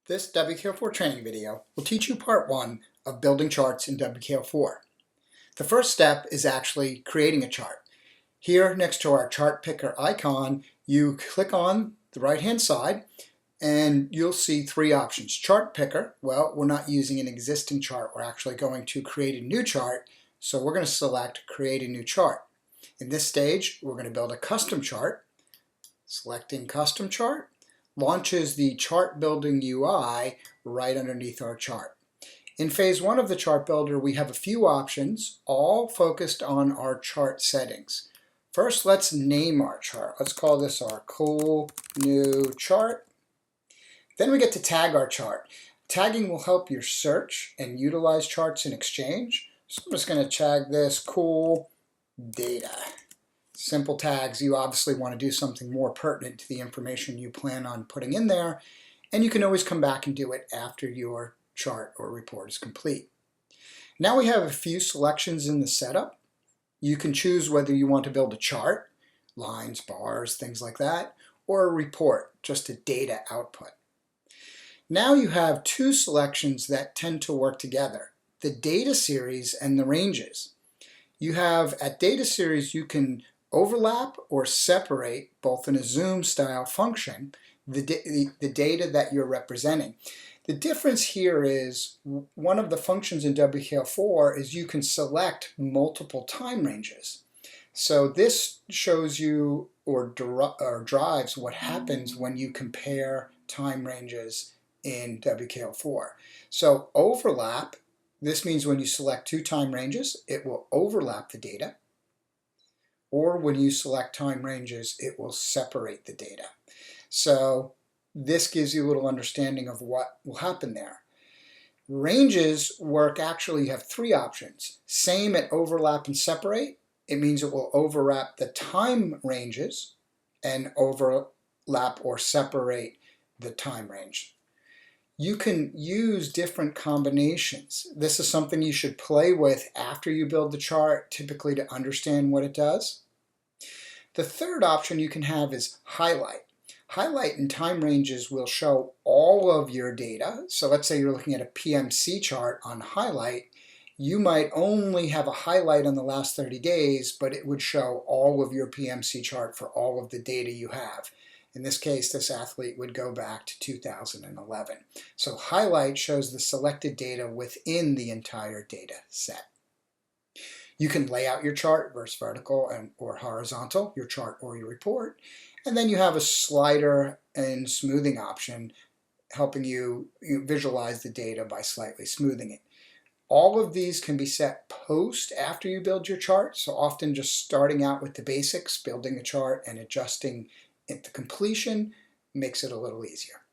This WKO4 training video will teach you part 1 of building charts in WKO4. The first step is actually creating a chart. Here next to our chart picker icon, you click on the right hand side and you'll see three options. Chart picker, well, we're not using an existing chart, we're actually going to create a new chart, so we're going to select create a new chart. In this stage, we're going to build a custom chart. Selecting custom chart launches the chart building UI right underneath our chart. In phase 1 of the chart builder, we have a few options, all focused on our chart settings. First, let's name our chart. Let's call this our cool new chart. Then we get to tag our chart. Tagging will help you search and utilize charts in Exchange. So I'm just going to tag this cool data. Simple tags. You obviously want to do something more pertinent to the information you plan on putting in there, and you can always come back and do it after your chart or report is complete. Now we have a few selections in the setup. You can choose whether you want to build a chart, lines, bars, things like that, or a report, just a data output. Now you have two selections that tend to work together, the data series and the ranges. You have, at data series, you can overlap or separate, both in a zoom style function, the data that you're representing. The difference here is one of the functions in WKO4 is you can select multiple time ranges. So this shows you or drives what happens when you compare time ranges in WKO4. So overlap, this means when you select two time ranges, it will overlap the data. Or when you select time ranges, it will separate the data. So this gives you a little understanding of what will happen there. Ranges work, actually you have three options. Same at overlap and separate. It means it will overlap the time ranges and overlap or separate the time range. You can use different combinations. This is something you should play with after you build the chart, typically to understand what it does. The third option you can have is highlight. Highlight and time ranges will show all of your data. So let's say you're looking at a PMC chart on highlight. You might only have a highlight on the last 30 days, but it would show all of your PMC chart for all of the data you have. In this case, this athlete would go back to 2011. So highlight shows the selected data within the entire data set. You can lay out your chart, versus vertical or horizontal, your chart or your report. And then you have a slider and smoothing option helping you visualize the data by slightly smoothing it. All of these can be set post after you build your chart. So often just starting out with the basics, building a chart and adjusting at the completion makes it a little easier.